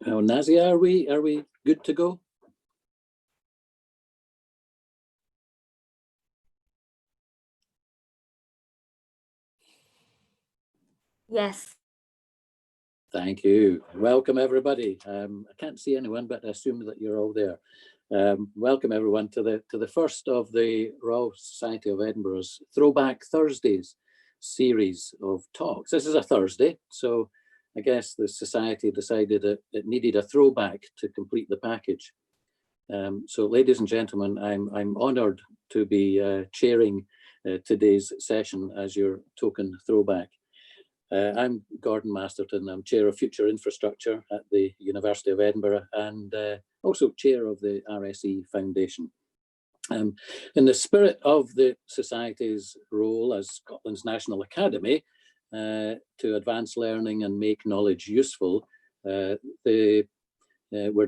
Now, Nazia, are we good to go? Yes. Thank you. Welcome, everybody. I can't see anyone, but I assume that you're all there. Welcome, everyone, to the first of the Royal Society of Edinburgh's Throwback Thursdays series of talks. This is a Thursday, so I guess the Society decided that it needed a throwback to complete the package. So, ladies and gentlemen, I'm honoured to be chairing today's session as your token throwback. I'm Gordon Masterton. I'm Chair of Future Infrastructure at the University of Edinburgh and also Chair of the FRSE Foundation. In the spirit of the Society's role as Scotland's National Academy to advance learning and make knowledge useful, we're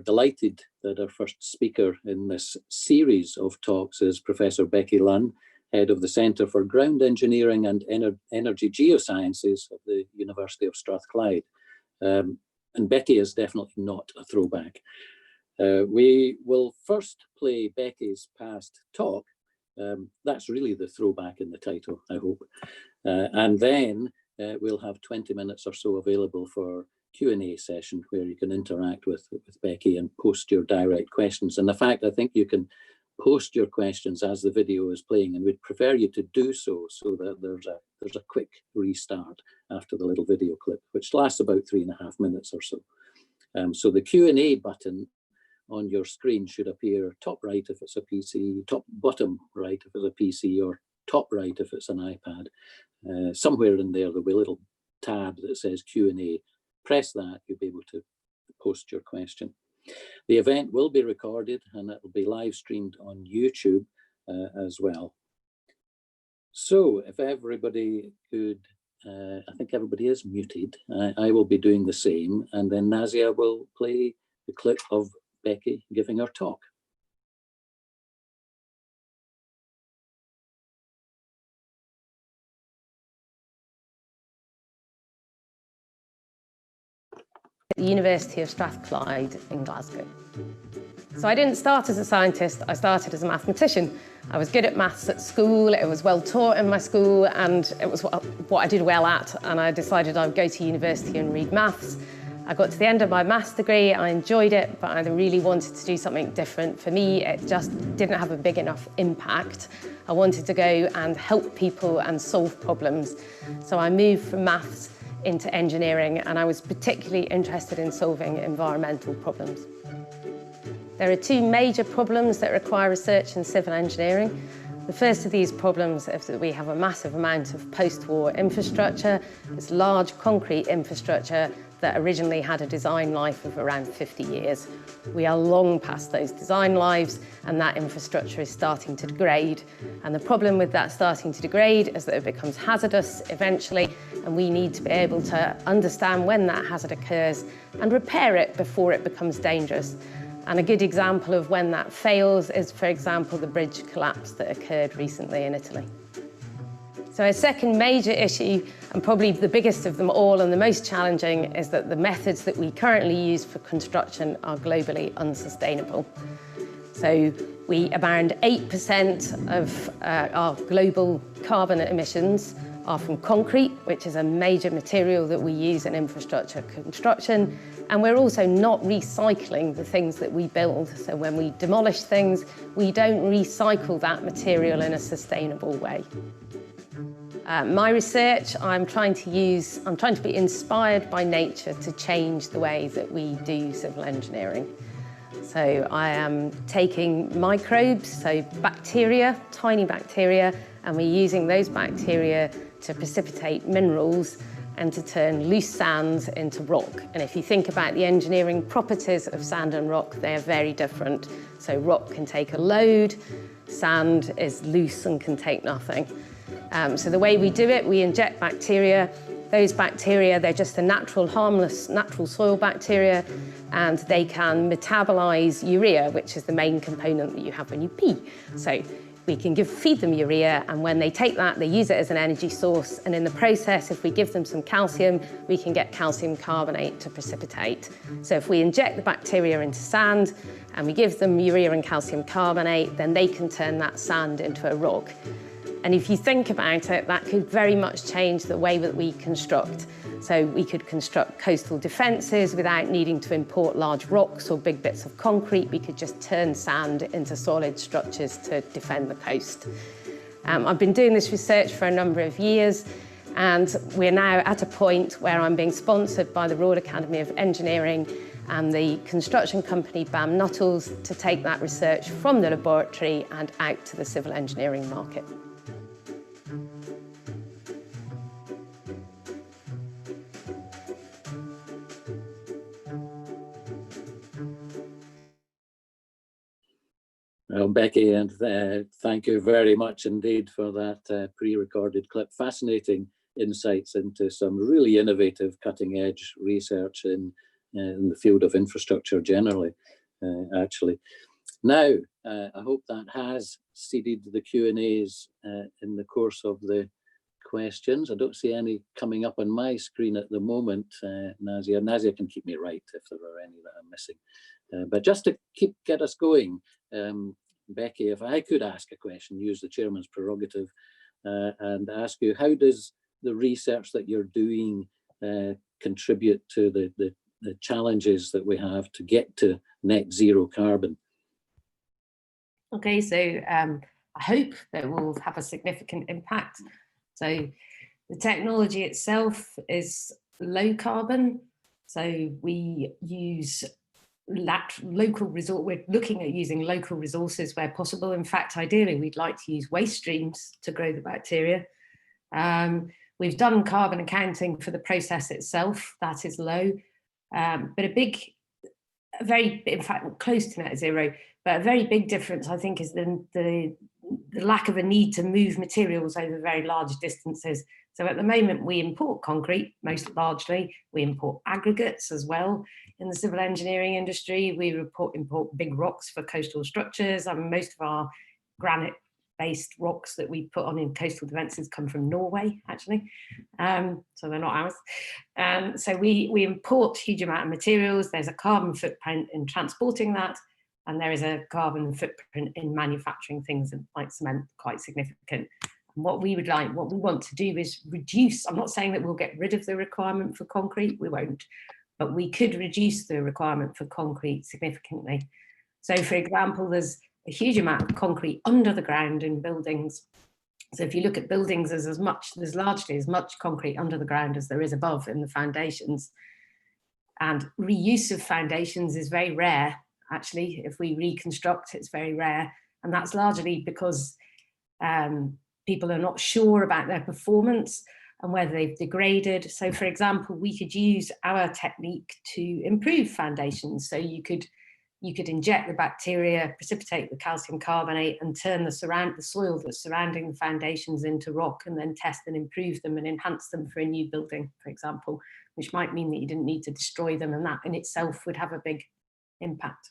delighted that our first speaker in this series of talks is Professor Becky Lunn, Head of the Centre for Ground Engineering and Energy Geosciences of the University of Strathclyde. And Becky is definitely not a throwback. We will first play Becky's past talk. That's really the throwback in the title, I hope. And then we'll have 20 minutes or so available for Q&A session where you can interact with Becky and post your direct questions. And in fact, I think you can post your questions as the video is playing, and we'd prefer you to do so that there's a quick restart after the little video clip, which lasts about 3.5 minutes or so. So the Q&A button on your screen should appear top right if it's a PC, top bottom right if it's a PC, or top right if it's an iPad. Somewhere in there, there'll be a little tab that says Q&A. Press that, you'll be able to post your question. The event will be recorded and it will be live streamed on YouTube as well. So if everybody could, I think everybody is muted. I will be doing the same, and then Nazia will play the clip of Becky giving her talk. At the University of Strathclyde in Glasgow. So I didn't start as a scientist, I started as a mathematician. I was good at maths at school, it was well taught in my school, and it was what I did well at, and I decided I would go to university and read maths. I got to the end of my maths degree, I enjoyed it, but I really wanted to do something different. For me, it just didn't have a big enough impact. I wanted to go and help people and solve problems. So I moved from maths into engineering, and I was particularly interested in solving environmental problems. There are two major problems that require research in civil engineering. The first of these problems is that we have a massive amount of post-war infrastructure. It's large concrete infrastructure that originally had a design life of around 50 years. We are long past those design lives, and that infrastructure is starting to degrade. And the problem with that starting to degrade is that it becomes hazardous eventually, and we need to be able to understand when that hazard occurs and repair it before it becomes dangerous. And a good example of when that fails is, for example, the bridge collapse that occurred recently in Italy. So a second major issue, and probably the biggest of them all and the most challenging, is that the methods that we currently use for construction are globally unsustainable. So around 8% of our global carbon emissions are from concrete, which is a major material that we use in infrastructure construction. And we're also not recycling the things that we build. So when we demolish things, we don't recycle that material in a sustainable way. My research, I'm trying to be inspired by nature to change the way that we do civil engineering. So I am taking microbes, so bacteria, tiny bacteria, and we're using those bacteria to precipitate minerals and to turn loose sands into rock. And if you think about the engineering properties of sand and rock, they're very different. So rock can take a load, sand is loose and can take nothing. So the way we do it, we inject bacteria. Those bacteria, they're just a natural, harmless, natural soil bacteria, and they can metabolize urea, which is the main component that you have when you pee. So we can feed them urea, and when they take that, they use it as an energy source. And in the process, if we give them some calcium, we can get calcium carbonate to precipitate. So if we inject the bacteria into sand and we give them urea and calcium carbonate, then they can turn that sand into a rock. And if you think about it, that could very much change the way that we construct. So we could construct coastal defences without needing to import large rocks or big bits of concrete. We could just turn sand into solid structures to defend the coast. I've been doing this research for a number of years, and we're now at a point where I'm being sponsored by the Royal Academy of Engineering and the construction company BAM Nuttall to take that research from the laboratory and out to the civil engineering market. Well, Becky, and thank you very much indeed for that pre-recorded clip. Fascinating insights into some really innovative, cutting-edge research in the field of infrastructure generally, actually. Now, I hope that has seeded the Q&As in the course of the questions. I don't see any coming up on my screen at the moment, Nazia. Nazia can keep me right if there are any that I'm missing. But just to get us going, Becky, if I could ask a question, use the chairman's prerogative, and ask you, how does the research that you're doing contribute to the challenges that we have to get to net zero carbon? Okay, so I hope that we'll have a significant impact. So the technology itself is low carbon. So we use local resource. We're looking at using local resources where possible. In fact, ideally, we'd like to use waste streams to grow the bacteria. We've done carbon accounting for the process itself. That is low, but in fact, close to net zero. But a very big difference, I think, is the lack of a need to move materials over very large distances. So at the moment, we import concrete, most largely. We import aggregates as well in the civil engineering industry. We import big rocks for coastal structures. Most of our granite-based rocks that we put on in coastal defences come from Norway, actually. So they're not ours. So we import a huge amount of materials. There's a carbon footprint in transporting that, and there is a carbon footprint in manufacturing things like cement, quite significant. And what we want to do is reduce. I'm not saying that we'll get rid of the requirement for concrete, we won't, but we could reduce the requirement for concrete significantly. So for example, there's a huge amount of concrete under the ground in buildings. So if you look at buildings, there's largely as much concrete under the ground as there is above in the foundations. And reuse of foundations is very rare. Actually, if we reconstruct, it's very rare. And that's largely because people are not sure about their performance and whether they've degraded. So for example, we could use our technique to improve foundations. So you could inject the bacteria, precipitate the calcium carbonate, and turn the soil that's surrounding the foundations into rock, and then test and improve them and enhance them for a new building, for example, which might mean that you didn't need to destroy them, and that in itself would have a big impact.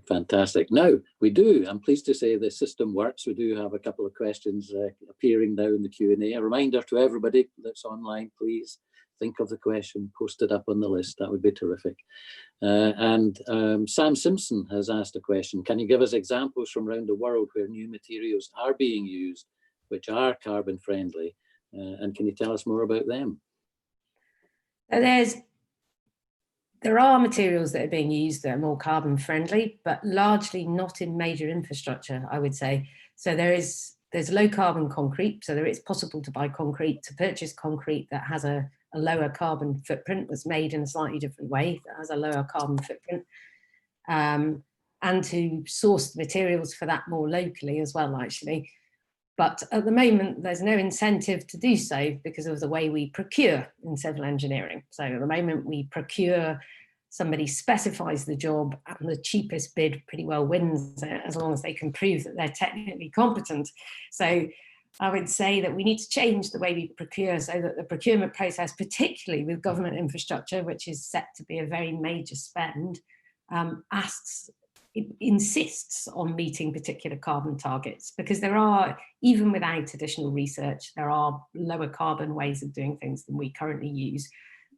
Fantastic. Now, I'm pleased to say the system works. We do have a couple of questions appearing now in the Q&A. A reminder to everybody that's online, please think of the question, post it up on the list. That would be terrific. And Sam Simpson has asked a question. Can you give us examples from around the world where new materials are being used, which are carbon friendly? And can you tell us more about them? There are materials that are being used that are more carbon friendly, but largely not in major infrastructure, I would say. So there's low carbon concrete. So it's possible to purchase concrete that has a lower carbon footprint, that's made in a slightly different way, that has a lower carbon footprint, and to source the materials for that more locally as well, actually. But at the moment, there's no incentive to do so because of the way we procure in civil engineering. So at the moment, we procure, somebody specifies the job, and the cheapest bid pretty well wins it, as long as they can prove that they're technically competent. So I would say that we need to change the way we procure, so that the procurement process, particularly with government infrastructure, which is set to be a very major spend, asks it insists on meeting particular carbon targets, because there are, even without additional research, there are lower carbon ways of doing things than we currently use.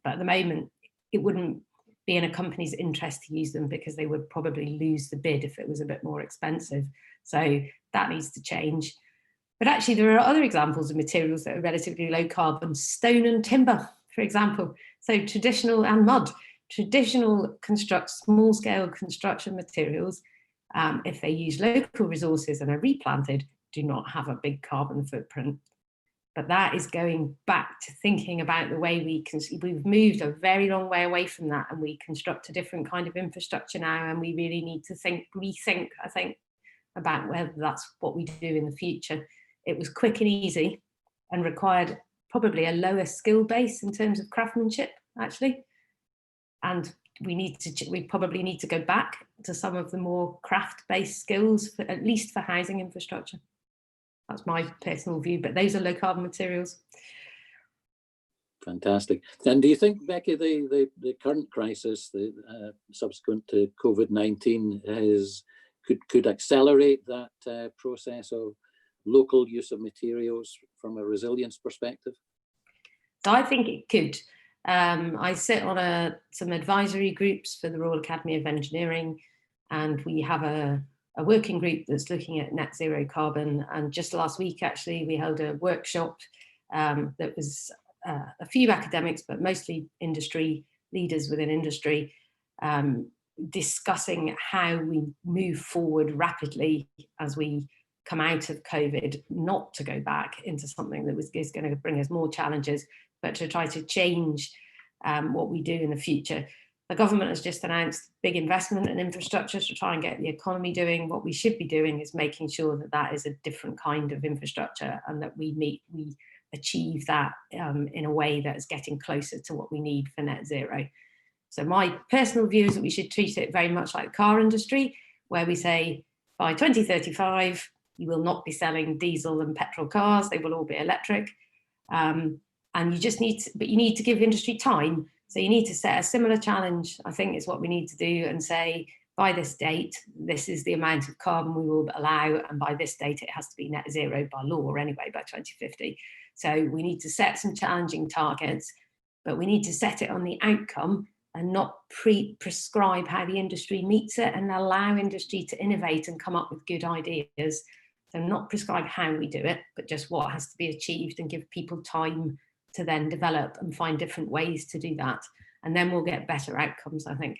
But at the moment, it wouldn't be in a company's interest to use them, because they would probably lose the bid if it was a bit more expensive. So that needs to change. But actually, there are other examples of materials that are relatively low carbon: stone and timber, for example. So traditional, and mud. Traditional small scale construction materials, if they use local resources and are replanted, do not have a big carbon footprint. But that is going back to thinking about the way we've moved a very long way away from that, and we construct a different kind of infrastructure now, and we really need to rethink, I think, about whether that's what we do in the future. It was quick and easy and required probably a lower skill base in terms of craftsmanship, actually. And we probably need to go back to some of the more craft-based skills, at least for housing infrastructure. That's my personal view, but those are low carbon materials. Fantastic. And do you think, Becky, the current crisis, subsequent to COVID-19, could accelerate that process of local use of materials from a resilience perspective? So I think it could. I sit on some advisory groups for the Royal Academy of Engineering, and we have a working group that's looking at net zero carbon. And just last week, actually, we held a workshop that was a few academics, but mostly industry leaders within industry, discussing how we move forward rapidly as we come out of COVID, not to go back into something that is going to bring us more challenges, but to try to change what we do in the future. The government has just announced big investment in infrastructure to try and get the economy doing. What we should be doing is making sure that that is a different kind of infrastructure, and that we achieve that in a way that is getting closer to what we need for net zero. So my personal view is that we should treat it very much like the car industry, where we say by 2035, you will not be selling diesel and petrol cars, they will all be electric. And you just need to give industry time. So you need to set a similar challenge, I think, is what we need to do, and say, by this date, this is the amount of carbon we will allow, and by this date, it has to be net zero by law anyway, by 2050. So we need to set some challenging targets, but we need to set it on the outcome and not prescribe how the industry meets it, and allow industry to innovate and come up with good ideas. So not prescribe how we do it, but just what has to be achieved, and give people time to then develop and find different ways to do that. And then we'll get better outcomes, I think.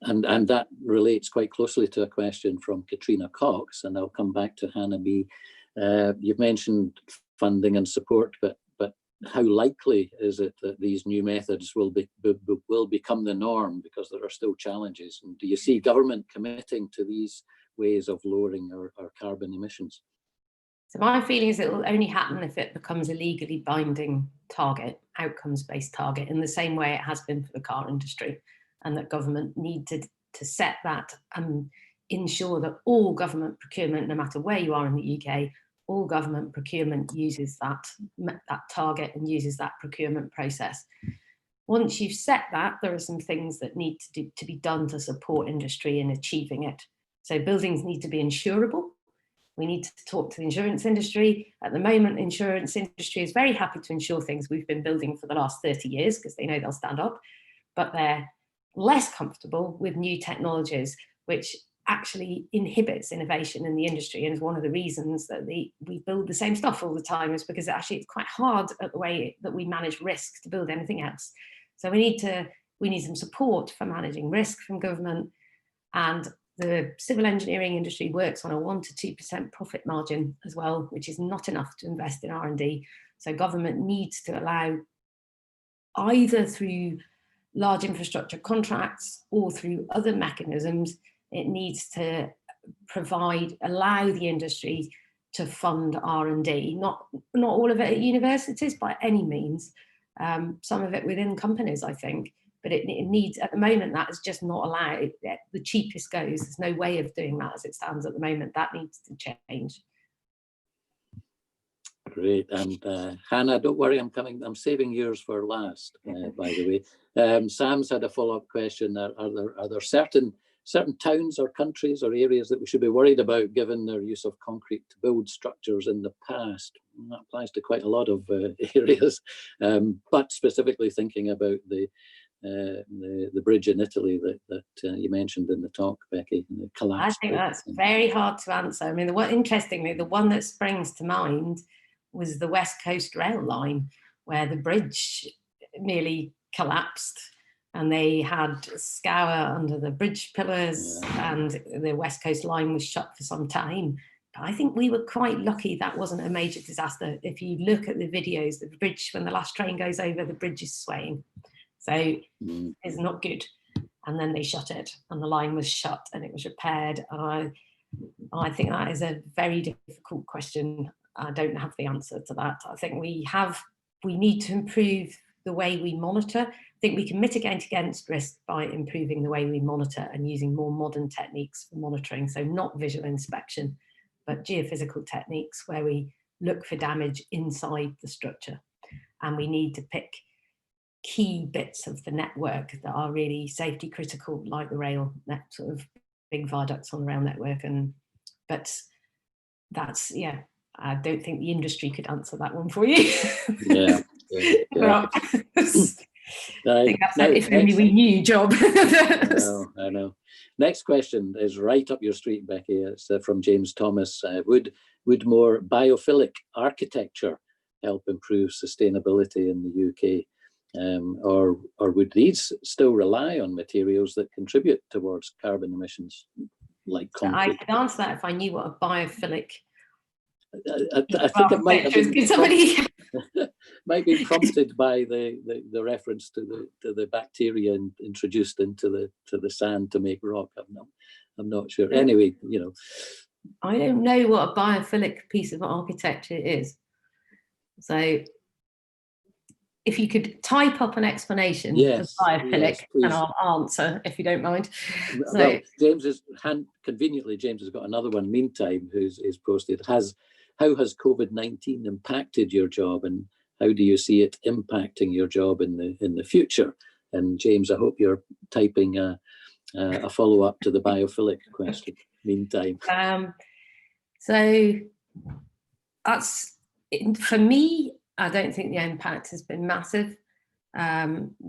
And that relates quite closely to a question from Katrina Cox, and I'll come back to Hannah B. You've mentioned funding and support, but how likely is it that these new methods will become the norm, because there are still challenges? And do you see government committing to these ways of lowering our carbon emissions? So my feeling is it will only happen if it becomes a legally binding target, outcomes-based target, in the same way it has been for the car industry, and that government need to set that and ensure that all government procurement, no matter where you are in the UK, all government procurement uses that target and uses that procurement process. Once you've set that, there are some things that need to be done to support industry in achieving it. So buildings need to be insurable. We need to talk to the insurance industry. At the moment, insurance industry is very happy to insure things we've been building for the last 30 years because they know they'll stand up, but they're less comfortable with new technologies, which actually inhibits innovation in the industry. And is one of the reasons that we build the same stuff all the time, is because actually it's quite hard at the way that we manage risk to build anything else. So we need some support for managing risk from government. And the civil engineering industry works on a 1% to 2% profit margin as well, which is not enough to invest in R&D. So government needs to allow, either through large infrastructure contracts or through other mechanisms, it needs to allow the industry to fund R&D, not all of it at universities by any means, some of it within companies, I think. But it needs, at the moment, that is just not allowed. The cheapest goes. There's no way of doing that as it stands at the moment. That needs to change. Great. And Hannah, don't worry, I'm saving yours for last, by the way. Sam's had a follow-up question. Are there certain certain towns or countries or areas that we should be worried about given their use of concrete to build structures in the past? And that applies to quite a lot of areas, but specifically thinking about the bridge in Italy that you mentioned in the talk, Becky, the collapse. I think that's very hard to answer. I mean, interestingly, the one that springs to mind was the West Coast rail line, where the bridge nearly collapsed and they had scour under the bridge pillars, and the West Coast line was shut for some time. But I think we were quite lucky that wasn't a major disaster. If you look at the videos, the bridge, when the last train goes over, the bridge is swaying. So it's not good. And then they shut it, and the line was shut and it was repaired. And I think that is a very difficult question. I don't have the answer to that. I think we need to improve the way we monitor. I think we can mitigate against risk by improving the way we monitor and using more modern techniques for monitoring. So not visual inspection, but geophysical techniques where we look for damage inside the structure. And we need to pick key bits of the network that are really safety critical, like the rail net, sort of big viaducts on the rail network. But that's, I don't think the industry could answer that one for you. Yeah. I think that's if only we knew job. I know. Next question is right up your street, Becky. It's from James Thomas. Would more biophilic architecture help improve sustainability in the UK? Or would these still rely on materials that contribute towards carbon emissions, like concrete? I could answer that if I knew what a biophilic. I think it might have been might be prompted by the reference to the bacteria introduced into the sand to make rock. I'm not sure. Anyway, I don't know what a biophilic piece of architecture is. So if you could type up an explanation of biophilic, and I'll answer if you don't mind. Well, James has got another one. Meantime, who's posted how has COVID-19 impacted your job, and how do you see it impacting your job in the future? And James, I hope you're typing a follow-up to the biophilic question. Meantime, so that's for me. I don't think the impact has been massive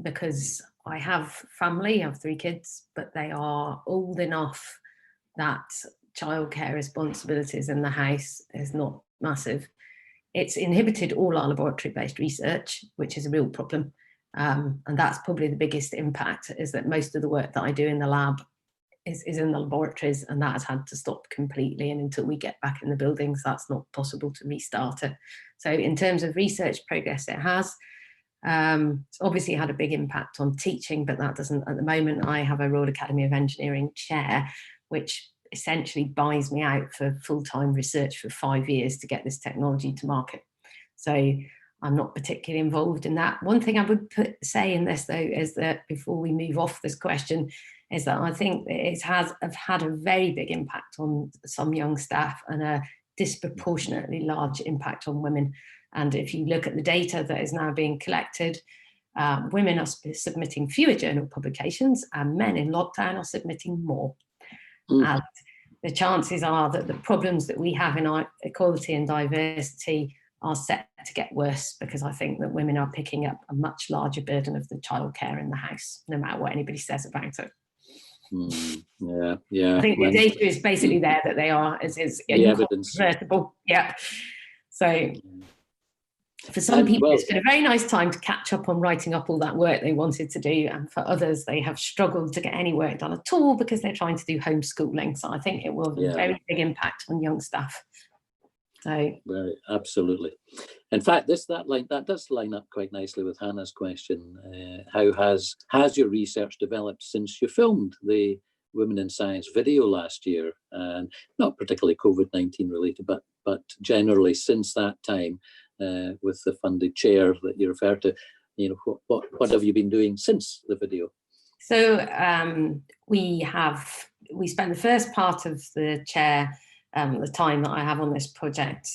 because I have family, I have 3 kids, but they are old enough that childcare responsibilities in the house is not massive. It's inhibited all our laboratory-based research, which is a real problem. And that's probably the biggest impact, is that most of the work that I do in the lab is in the laboratories, and that has had to stop completely. And until we get back in the buildings, that's not possible to restart it. So in terms of research progress, it has. It's obviously had a big impact on teaching, but that doesn't, at the moment, I have a Royal Academy of Engineering chair, which essentially buys me out for full-time research for 5 years to get this technology to market. So I'm not particularly involved in that. One thing I would say in this, though, is that before we move off this question, is that I think it has had a very big impact on some young staff and a disproportionately large impact on women. And if you look at the data that is now being collected, women are submitting fewer journal publications, and men in lockdown are submitting more. And the chances are that the problems that we have in our equality and diversity are set to get worse, because I think that women are picking up a much larger burden of the childcare in the house, no matter what anybody says about it. Yeah. I think the data is basically there that they are, is the evidence. Convertible. Yeah. So for some people, it's been a very nice time to catch up on writing up all that work they wanted to do. And for others, they have struggled to get any work done at all because they're trying to do homeschooling. So I think it will have a very big impact on young staff. So right, absolutely. In fact, that does line up quite nicely with Hannah's question. How has your research developed since you filmed the Women in Science video last year? And not particularly COVID-19 related, but generally since that time, with the funded chair that you refer to, what have you been doing since the video? So we spent the first part of the chair, the time that I have on this project,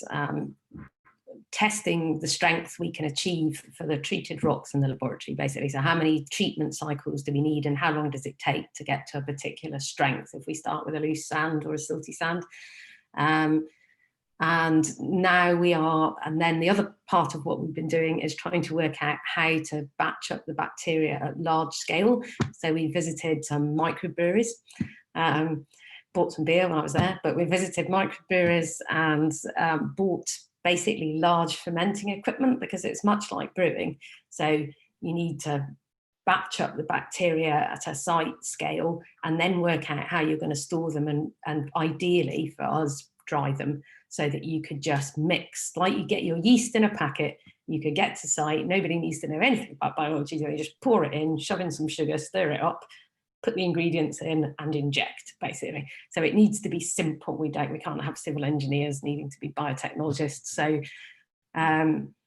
testing the strength we can achieve for the treated rocks in the laboratory, basically. So how many treatment cycles do we need and how long does it take to get to a particular strength if we start with a loose sand or a silty sand? And now we are, and then the other part of what we've been doing is trying to work out how to batch up the bacteria at large scale. So we visited some microbreweries, bought some beer when I was there, but we visited microbreweries and bought basically large fermenting equipment, because it's much like brewing. So you need to batch up the bacteria at a site scale and then work out how you're going to store them and ideally for us dry them, so that you could just mix, like you get your yeast in a packet, you could get to site, nobody needs to know anything about biology, so you just pour it in, shove in some sugar, stir it up, put the ingredients in and inject, basically. So it needs to be simple. We can't have civil engineers needing to be biotechnologists. So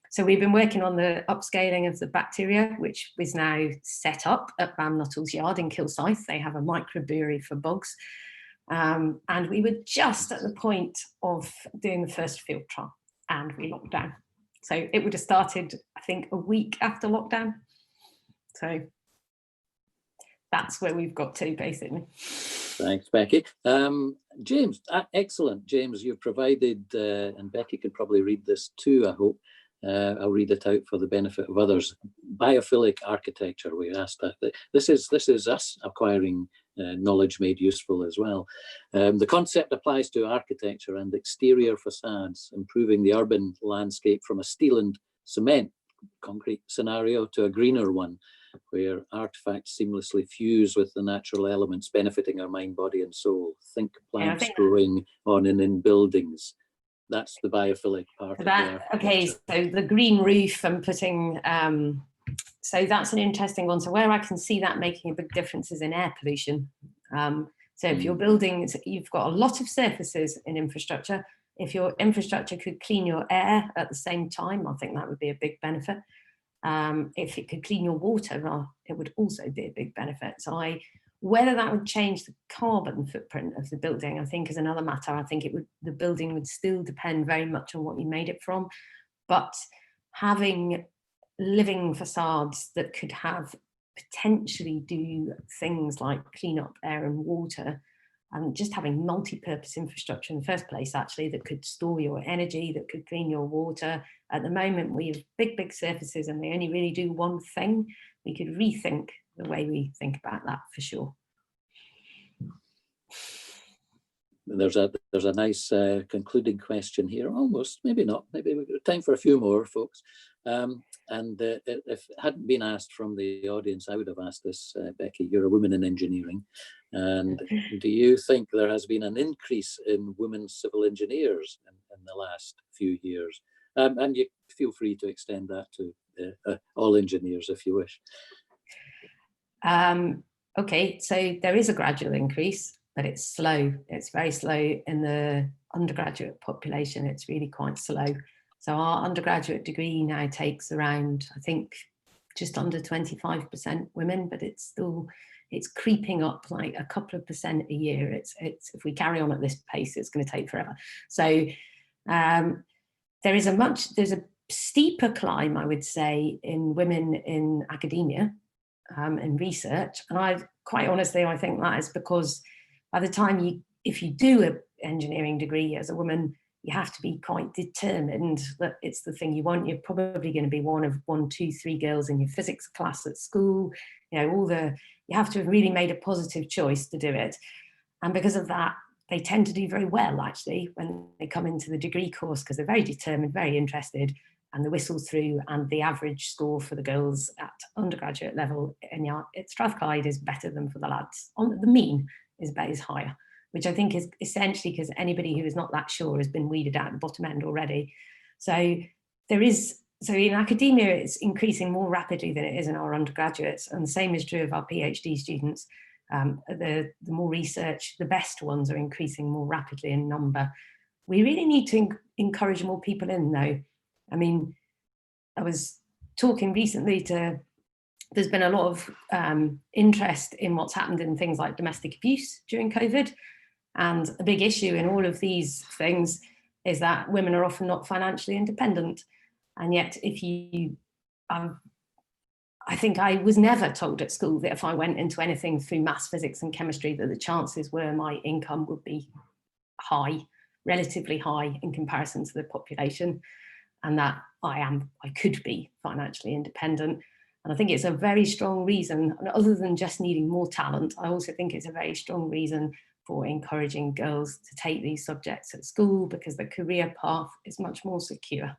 so we've been working on the upscaling of the bacteria, which is now set up at Mam Nuttall's yard in Kilsyth. They have a microbrewery for bugs. And we were just at the point of doing the first field trial and we locked down. So it would have started, I think, a week after lockdown. So that's where we've got to, basically. Thanks, Becky. James, excellent. James, you've provided, and Becky can probably read this too, I hope. I'll read it out for the benefit of others. Biophilic architecture, we asked that. This is us acquiring knowledge made useful as well. The concept applies to architecture and exterior facades, improving the urban landscape from a steel and cement concrete scenario to a greener one, where artifacts seamlessly fuse with the natural elements, benefiting our mind, body and soul. Think plants growing on and in buildings. That's the biophilic part of that. Okay, so the green roof and putting, so that's an interesting one. So where I can see that making a big difference is in air pollution. So if you're building, you've got a lot of surfaces in infrastructure. If your infrastructure could clean your air at the same time, I think that would be a big benefit. If it could clean your water, well, it would also be a big benefit. So whether that would change the carbon footprint of the building, I think is another matter. I think the building would still depend very much on what you made it from, but having living facades that could have potentially do things like clean up air and water, and just having multi-purpose infrastructure in the first place, actually, that could store your energy, that could clean your water. At the moment, we have big surfaces and they only really do one thing. We could rethink the way we think about that for sure. There's a nice concluding question here, almost, maybe not, maybe we've got time for a few more, folks. And if it hadn't been asked from the audience, I would have asked this, Becky. You're a woman in engineering, and do you think there has been an increase in women civil engineers in the last few years? And you feel free to extend that to all engineers if you wish. Okay, so there is a gradual increase, but it's slow. It's very slow in the undergraduate population. It's really quite slow. So our undergraduate degree now takes around, I think, just under 25% women, but it's creeping up like a couple of percent a year. It's if we carry on at this pace, it's going to take forever. So there's a steeper climb, I would say, in women in academia, in research. And quite honestly, I think that is because by the time if you do an engineering degree as a woman, you have to be quite determined that it's the thing you want. You're probably going to be one of 1, 2, 3 girls in your physics class at school. You know, you have to have really made a positive choice to do it. And because of that, they tend to do very well, actually, when they come into the degree course, because they're very determined, very interested, and the whistle's through, and the average score for the girls at undergraduate level at Strathclyde is better than for the lads. The mean is higher, which I think is essentially because anybody who is not that sure has been weeded out the bottom end already. So in academia, it's increasing more rapidly than it is in our undergraduates, and the same is true of our PhD students. The more research, the best ones are increasing more rapidly in number. We really need to encourage more people in, though. I mean, I was talking recently there's been a lot of interest in what's happened in things like domestic abuse during COVID. And a big issue in all of these things is that women are often not financially independent. And yet, if you, I think I was never told at school that if I went into anything through maths, physics and chemistry, that the chances were my income would be high, relatively high in comparison to the population, and that I could be financially independent. And I think it's a very strong reason, and other than just needing more talent, I also think it's a very strong reason for encouraging girls to take these subjects at school, because the career path is much more secure.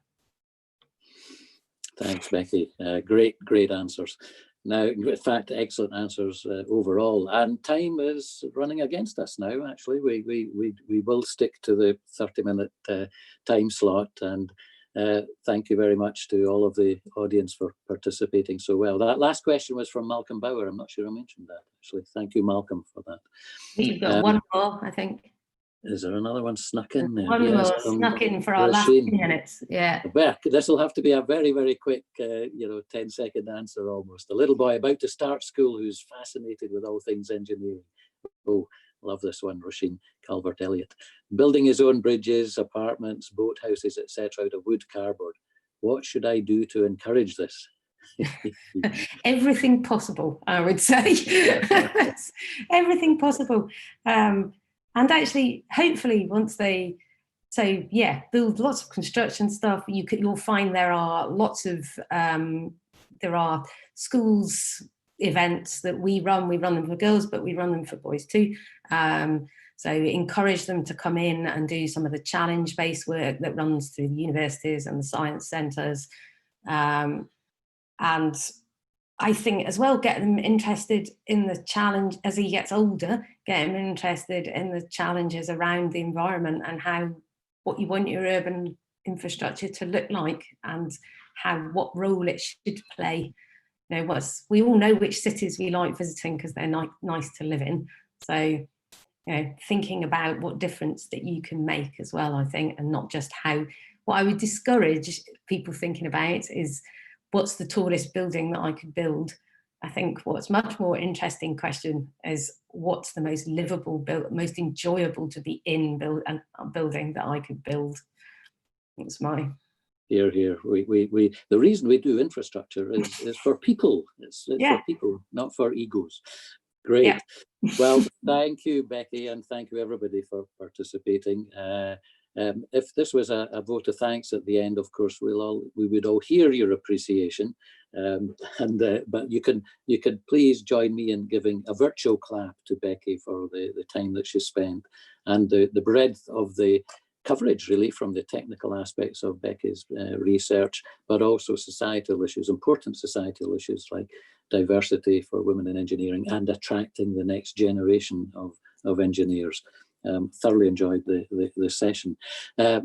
Thanks, Becky. Great answers. Now, in fact, excellent answers overall. And time is running against us now. Actually, we will stick to the 30-minute time slot. And thank you very much to all of the audience for participating so well. That last question was from Malcolm Bauer. I'm not sure I mentioned that, actually. Thank you, Malcolm, for that. You've got one more, I think. Is there another one snuck in there? One yes, more snuck in for our last 2 minutes. Yeah. This will have to be a very, very quick, 10-second answer almost. A little boy about to start school who's fascinated with all things engineering. Oh, love this one, Roisin Calvert-Elliott. Building his own bridges, apartments, boat houses, etc. out of wood cardboard. What should I do to encourage this? Everything possible, I would say. Everything possible. And actually, hopefully, once they, build lots of construction stuff, you'll find there are lots of, there are schools events that we run them for girls, but we run them for boys too. So encourage them to come in and do some of the challenge-based work that runs through the universities and the science centres. And I think as well, get them interested in the challenge as he gets older, get him interested in the challenges around the environment and what you want your urban infrastructure to look like, and what role it should play. We all know which cities we like visiting because they're nice to live in. So, thinking about what difference that you can make as well, I think, and not just what I would discourage people thinking about is, what's the tallest building that I could build? I think what's much more interesting question is, what's the most livable, most enjoyable to be in building that I could build? That's my... Here. The reason we do infrastructure is for people. It's for people, not for egos. Great. Yeah. Well, thank you, Becky, and thank you everybody for participating. If this was a vote of thanks at the end, of course, we would all hear your appreciation. But you can please join me in giving a virtual clap to Becky for the time that she spent, and the breadth of the coverage, really, from the technical aspects of Becky's research, but also societal issues, important societal issues like diversity for women in engineering and attracting the next generation of engineers. Thoroughly enjoyed the session.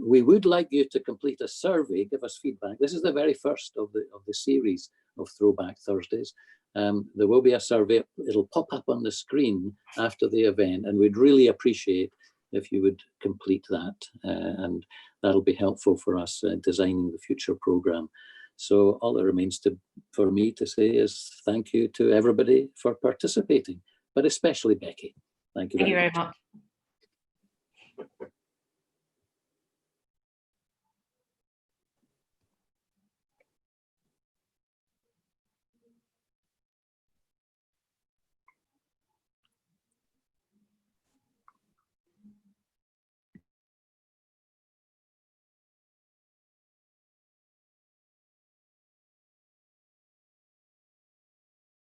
We would like you to complete a survey, give us feedback. This is the very first of the series of Throwback Thursdays. There will be a survey. It'll pop up on the screen after the event, and we'd really appreciate if you would complete that, and that'll be helpful for us designing the future program. So all that remains for me to say is thank you to everybody for participating, but especially Becky. Thank you very much.